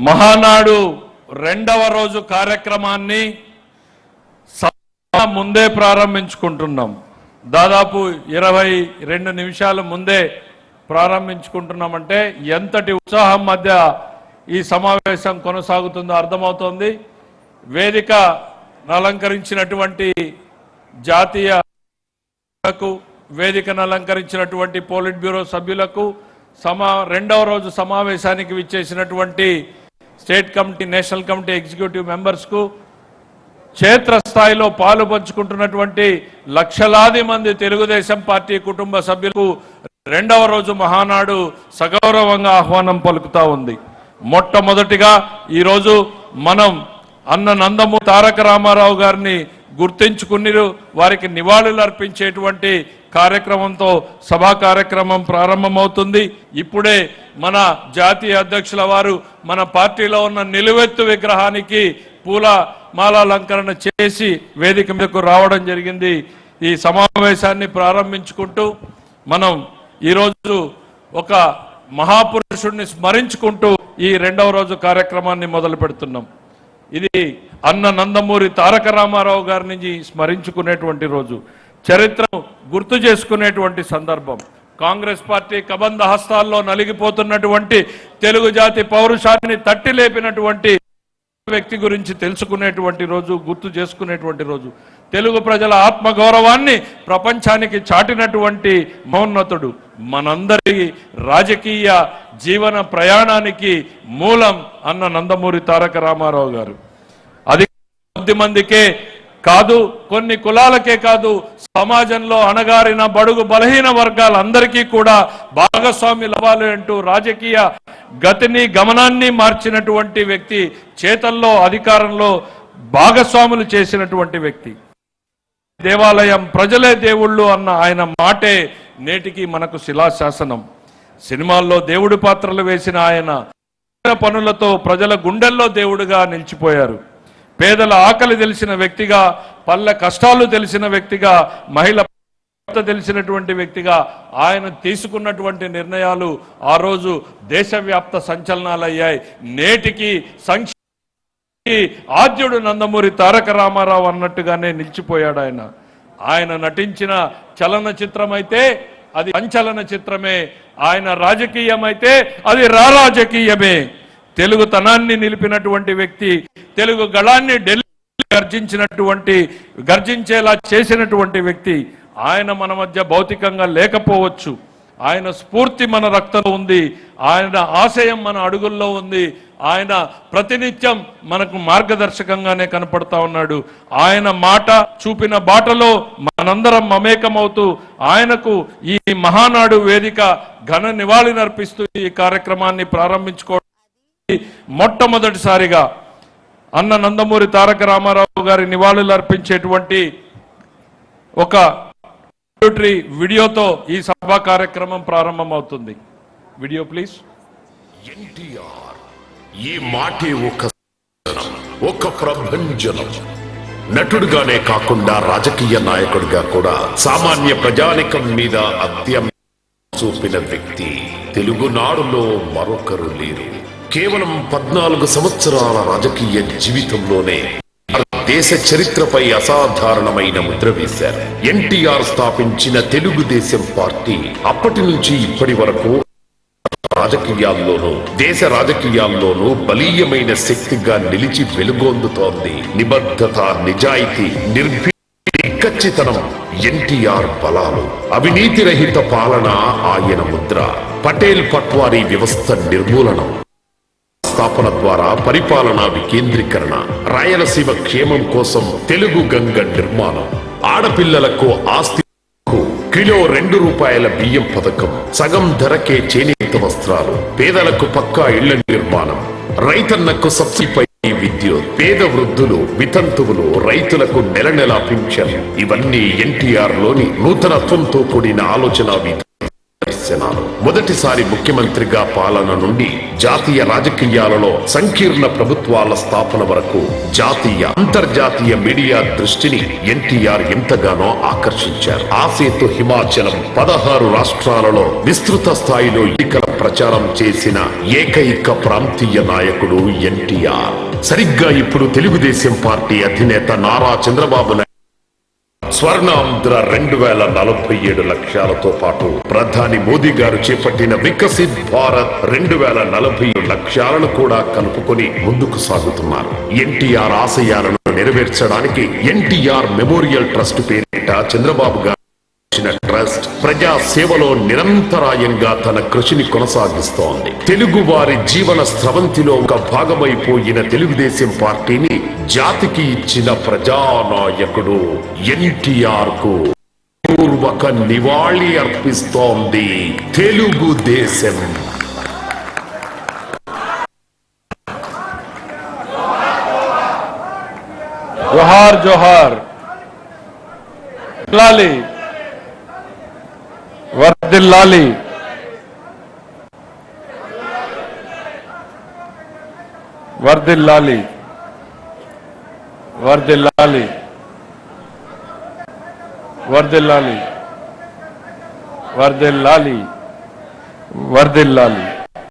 మహానాడు రెండవ రోజు కార్యక్రమాన్ని ముందే ప్రారంభించుకుంటున్నాం. దాదాపు 22 నిమిషాల ముందే ప్రారంభించుకుంటున్నామంటే ఎంతటి ఉత్సాహం మధ్య ఈ సమావేశం కొనసాగుతుందో అర్థమవుతోంది. వేదికను అలంకరించినటువంటి జాతీయ వేదికను అలంకరించినటువంటి పోలిట్ బ్యూరో సభ్యులకు రెండవ రోజు సమావేశానికి విచ్చేసినటువంటి state committee, national committee executive మెంబర్స్కు, క్షేత్రస్థాయిలో పాలు పంచుకుంటున్నటువంటి లక్షలాది మంది తెలుగుదేశం పార్టీ కుటుంబ సభ్యులకు రెండవ రోజు మహానాడు సగౌరవంగా ఆహ్వానం పలుకుతా ఉంది. మొట్టమొదటిగా ఈరోజు మనం అన్న నందమూరి తారక రామారావు గారిని గుర్తించుకుని వారికి నివాళులు అర్పించేటువంటి కార్యక్రమంతో సభా కార్యక్రమం ప్రారంభమవుతుంది. ఇప్పుడే మన జాతీయ అధ్యక్షుల వారు మన పార్టీలో ఉన్న నిలువెత్తు విగ్రహానికి పూలమాలాలంకరణ చేసి వేదిక మీదకు రావడం జరిగింది. ఈ సమావేశాన్ని ప్రారంభించుకుంటూ మనం ఈరోజు ఒక మహాపురుషుడిని స్మరించుకుంటూ ఈ రెండవ రోజు కార్యక్రమాన్ని మొదలు పెడుతున్నాం. ఇది అన్న నందమూరి తారక రామారావు గారిని స్మరించుకునేటువంటి రోజు, చరిత్రను గుర్తు చేసుకునేటువంటి సందర్భం. కాంగ్రెస్ పార్టీ కబంధ హస్తాల్లో నలిగిపోతున్నటువంటి తెలుగు జాతి పౌరుషాన్ని తట్టి లేపినటువంటి వ్యక్తి గురించి తెలుసుకునేటువంటి రోజు, గుర్తు చేసుకునేటువంటి రోజు. తెలుగు ప్రజల ఆత్మగౌరవాన్ని ప్రపంచానికి చాటినటువంటి మహోన్నతుడు, మనందరి రాజకీయ జీవన ప్రయాణానికి మూలం అన్న నందమూరి తారక రామారావు గారు. అది కొద్ది మందికే కాదు, కొన్ని కులాలకే కాదు, సమాజంలో అణగారిన బడుగు బలహీన వర్గాలందరికీ కూడా భాగస్వామ్యులు అవ్వాలి అంటూ రాజకీయ గతిని గమనాన్ని మార్చినటువంటి వ్యక్తి, చేతల్లో అధికారంలో భాగస్వాములు చేసినటువంటి వ్యక్తి. దేవాలయం ప్రజలే దేవుళ్ళు అన్న ఆయన మాటే నేటికి మనకు శిలాశాసనం. సినిమాల్లో దేవుడి పాత్రలు వేసిన ఆయన పనులతో ప్రజల గుండెల్లో దేవుడిగా నిలిచిపోయారు. పేదల ఆకలి తెలిసిన వ్యక్తిగా, పల్లె కష్టాలు తెలిసిన వ్యక్తిగా, మహిళ తెలిసినటువంటి వ్యక్తిగా ఆయన తీసుకున్నటువంటి నిర్ణయాలు ఆ రోజు దేశవ్యాప్త సంచలనాలయ్యాయి. నేటికి ఆద్యుడు నందమూరి తారక రామారావు అన్నట్టుగానే నిలిచిపోయాడు ఆయన. ఆయన నటించిన చలనచిత్రం అయితే అది సంచలన చిత్రమే, ఆయన రాజకీయం అయితే అది రాజకీయమే. తెలుగుతనాన్ని నిలిపినటువంటి వ్యక్తి, తెలుగు గళాన్ని ఢిల్లీ గర్జించేలా చేసినటువంటి వ్యక్తి. ఆయన మన మధ్య భౌతికంగా లేకపోవచ్చు, ఆయన స్ఫూర్తి మన రక్తంలో ఉంది, ఆయన ఆశయం మన అడుగుల్లో ఉంది, ఆయన ప్రతినిత్యం మనకు మార్గదర్శకంగానే కనపడతా ఉన్నాడు. ఆయన మాట చూపిన బాటలో మనందరం మమేకమవుతూ ఆయనకు ఈ మహానాడు వేదిక ఘన నివాళులర్పిస్తూ ఈ కార్యక్రమాన్ని ప్రారంభించుకోవడం మొట్టమొదటిసారిగా అన్న నందమూరి తారక రామారావు గారి నివాళులు అర్పించేటువంటి ఒక వీడియోతో ఈ సభా కార్యక్రమం ప్రారంభమవుతుంది. Video please. ఎన్టీఆర్ ఈ మాటే ఒక ప్రభంజనం. నటుడుగానే కాకుండా రాజకీయ నాయకుడిగా కూడా సామాన్య ప్రజానికం మీద అత్యంత చూపిన వ్యక్తి తెలుగునాడులో మరొకరు లేరు. కేవలం 14 సంవత్సరాల రాజకీయ జీవితంలోనే దేశ చరిత్రపై అసాధారణమైన ముద్ర వేశారు. ఎన్టీఆర్ స్థాపించిన తెలుగుదేశం పార్టీ అప్పటి నుంచి ఇప్పటి వరకు రాజకీయాల్లోనూ దేశ రాజకీయాల్లోనూ బలీయమైన శక్తిగా నిలిచి వెలుగొందుతోంది. నిబద్ధత, నిజాయితీ, ఖచ్చితనం ఎన్టీఆర్ బలాలు. అవినీతి రహిత పాలన ఆయన ముద్ర. పటేల్ పట్వారీ వ్యవస్థ నిర్మూలనం, స్థాపన ద్వారా పరిపాలనా వికేంద్రీకరణ, రాయలసీమ క్షేమం కోసం తెలుగు గంగ నిర్మాణం, ఆడపిల్లలకు ఆస్తి కిలో 2 రూపాయల బియ్యం పథకం, సగం ధరకే చేనేత వస్త్రాలు, పేదలకు పక్కా ఇళ్ల నిర్మాణం, రైతన్నకు సబ్సిడీపై విద్యుత్, పేద వృద్ధులు, వితంతువులు, రైతులకు నెల నెలా పింఛన్. ఇవన్నీ ఎన్టీఆర్ లోని నూతనత్వంతో కూడిన ఆలోచన నిదర్శనాలు. మొదటిసారి ముఖ్యమంత్రిగా పాలన నుండి జాతీయ రాజకీయాలలో సంకీర్ణ ప్రభుత్వాల స్థాపన వరకు జాతీయ అంతర్జాతీయ మీడియా దృష్టిని ఎన్టీఆర్ ఎంతగానో ఆకర్షించారు. ఆ సేతు హిమాచలం 16 రాష్ట్రాలలో విస్తృత స్థాయిలో ఎన్నికల ప్రచారం చేసిన ఏకైక ప్రాంతీయ నాయకుడు ఎన్టీఆర్. సరిగ్గా ఇప్పుడు తెలుగుదేశం పార్టీ అధినేత నారా చంద్రబాబు నాయుడు స్వర్ణాంధ్ర 2047 లక్ష్యాలతో పాటు ప్రధాని మోదీ గారు చేపట్టిన వికసిత్ భారత్ 2040 లక్ష్యాలను కూడా కలుపుకొని ముందుకు సాగుతున్నారు. ఎన్టీఆర్ ఆశయాలను నెరవేర్చడానికి ఎన్టీఆర్ మెమోరియల్ ట్రస్ట్ పేరిట చంద్రబాబు గారు ట్రస్ట్ ప్రజా సేవలో నిరంతరాయంగా తన కృషిని కొనసాగిస్తోంది. తెలుగు వారి జీవన స్రవంతిలో ఒక భాగమైపోయిన తెలుగుదేశం పార్టీని జాతికి ఇచ్చిన ప్రజానాయకుడు ఎన్టీఆర్ కు పూర్వక నివాళి అర్పిస్తోంది తెలుగుదేశం. జోహార్ జోహార్ లాలి వర్ధిల్లాలి. వర్ధిల్లాలి వర్ధిల్లాలి వర్ధిల్లాలి వర్ధిల్లాలి వర్ధిల్లాలి.